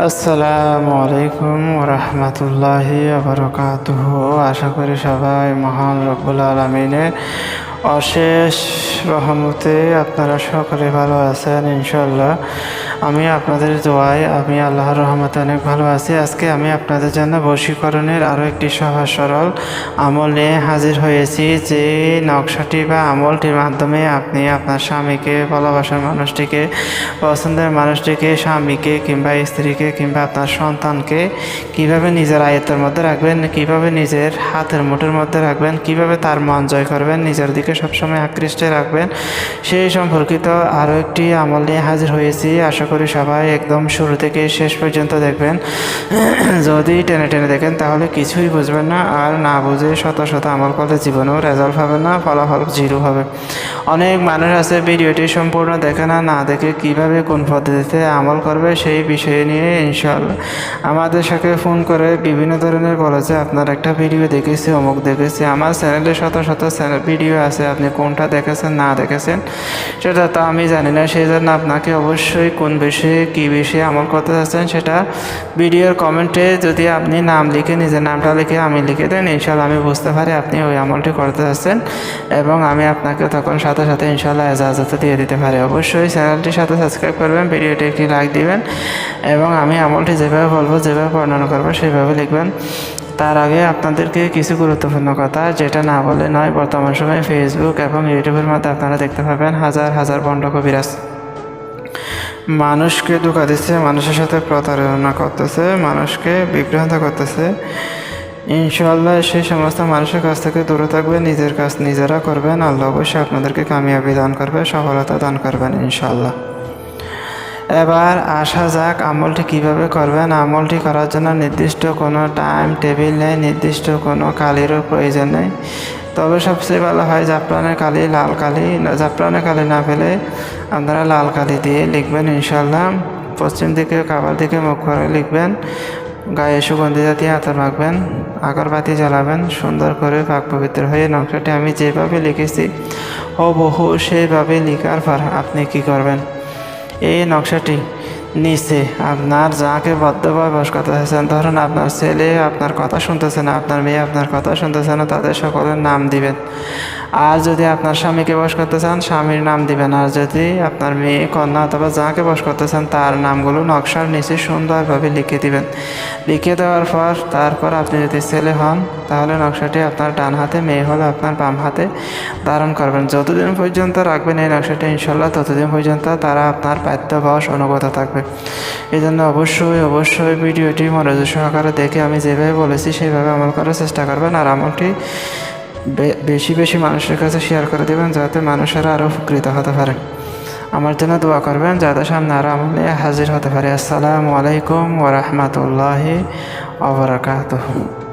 আসসালামু আলাইকুম ওরহমতুল্লাহি বারাকাতুহু। আশা করি সবাই মহান রব্বুল আলামিনের অশেষ রহমতে আপনারা সকলে ভালো আছেন ইনশাল্লাহ। আমি আপনাদের দোয়ায় আমি আল্লাহর রহমতে অনেক ভালো আছি। আজকে আমি আপনাদের জন্য বশীকরণের আরও একটি সহজ সরল আমল নিয়ে হাজির হয়েছি। যে নকশাটি বা আমলটির মাধ্যমে আপনি আপনার স্বামীকে, ভালোবাসার মানুষটিকে, পছন্দের মানুষটিকে, স্বামীকে কিংবা স্ত্রীকে কিংবা আপনার সন্তানকে কিভাবে নিজের আয়ত্তের মধ্যে রাখবেন, কিভাবে নিজের হাতের মুঠোর মধ্যে রাখবেন, কিভাবে তার মন জয় করবেন, নিজের দিকে সবসময় আকৃষ্ট রাখবেন, সেই সম্পর্কিত আরও একটি আমল নিয়ে হাজির হয়েছি। আশা করি সবাই একদম শুরু থেকে শেষ পর্যন্ত দেখবেন। যদি টেনে টেনে দেখেন তাহলে কিছুই বুঝবেন না, আর না বুঝে শত শত আমল করলে জীবনেও রেজাল্ট পাবেন না, ফলাফল জিরো হবে। অনেক মানুষ আছে ভিডিওটি সম্পূর্ণ দেখে না, না দেখে কিভাবে কোন পদ্ধতিতে আমল করবে সেই বিষয়ে নিয়ে ইনশাআল্লাহ আমাদের সাথে ফোন করে বিভিন্ন ধরনের বলে যে আপনার একটা ভিডিও দেখেছি, অমুক দেখেছি। আমার চ্যানেলে শত শত ভিডিও আছে, আপনি কোনটা দেখেছেন না দেখেছেন সেটা তো আমি জানি না। সেই জন্য আপনাকে অবশ্যই কোন বিষয়ে কী বিষয়ে আমল করতে চাচ্ছেন সেটা ভিডিওর কমেন্টে যদি আপনি নাম লিখে, নিজের নামটা লিখে আমি লিখে দেন, ইনশাআল্লাহ আমি বুঝতে পারি আপনি ওই আমলটি করতে চাচ্ছেন এবং আমি আপনাকে তখন সাথে সাথে ইনশাআল্লাহ এজাজত দিয়ে দিতে পারি। অবশ্যই চ্যানেলটির সাথে সাবস্ক্রাইব করবেন, ভিডিওটি একটি লাইক দিবেন এবং আমি আমলটি যেভাবে বলবো, যেভাবে বর্ণনা করবো সেইভাবে লিখবেন। তার আগে আপনাদেরকে কিছু গুরুত্বপূর্ণ কথা, যেটা না বলে নয়। বর্তমান সময়ে ফেসবুক এবং ইউটিউবের মধ্যে আপনারা দেখতে পাবেন হাজার হাজার ভণ্ড কবিরাজ মানুষকে ধোঁকা দিচ্ছে, মানুষের সাথে প্রতারণা করতেছে, মানুষকে বিভ্রান্ত করতেছে। ইনশাআল্লাহ সেই সমস্ত মানুষের কাছ থেকে দূরে থাকবে, নিজের কাজ নিজেরা করবেন। আল্লাহ অবশ্যই আপনাদেরকে কামিয়াবি দান করবে, সফলতা দান করবেন ইনশাআল্লাহ। এবার আসা যাক আমলটি কিভাবে করবেন। আমলটি করার জন্য নির্দিষ্ট কোনো টাইম টেবিল নেই, নির্দিষ্ট কোনো কালিরও প্রয়োজন নেই। তবে সবচেয়ে ভালো হয় জাফরানের কালি, লাল কালি। জাফরানের কালি না পেলে আপনারা লাল কালি দিয়ে লিখবেন ইনশাআল্লাহ। পশ্চিম দিকে, কাবার দিকে মুখ করে লিখবেন। গায়ে সুগন্ধি জাতীয় আতর মাখবেন, আগরবাতি জ্বালাবেন, সুন্দর করে পাক পবিত্র হয়ে নকশাটি আমি যেভাবে লিখেছি হুবহু সেইভাবে লিখার পর আপনি কি করবেন, এই নকশাটি নিচে আপনার যাকে বদ্ধভাবে বস করতে চাচ্ছেন, ধরুন আপনার ছেলে আপনার কথা শুনতেছে না, আপনার মেয়ে আপনার কথা শুনতেছে না, তাদের সকলের নাম দিবেন। আর যদি আপনার স্বামীকে বস করতে চান, স্বামীর নাম দিবেন। আর যদি আপনার মেয়ে, কন্যা অথবা যাকে বস করতে চান তার নামগুলো নকশার নিচে সুন্দরভাবে লিখে দিবেন। লিখে দেওয়ার পর তারপর আপনি যদি ছেলে হন তাহলে নকশাটি আপনার ডান হাতে, মেয়ে হলে আপনার বাম হাতে ধারণ করবেন। যতদিন পর্যন্ত রাখবেন এই নকশাটি ইনশাআল্লাহ, ততদিন পর্যন্ত তারা আপনার পাঠ্য বশ অনুগত থাকবে। এই জন্য অবশ্যই ভিডিওটি মনোযোগ সহকারে দেখে আমি যেভাবে বলেছি সেইভাবে আমল করার চেষ্টা করবেন। আর আমলটি বেশি মানুষের কাছে শেয়ার করে দেবেন, যাতে মানুষেরা আরও উপকৃত হতে পারে। আমার জন্য দোয়া করবেন যাতে সামনে আরও আমল নিয়ে হাজির হতে পারে। আসসালামু আলাইকুম ওরহমতুল্লাহি ওয়া বারাকাতুহু।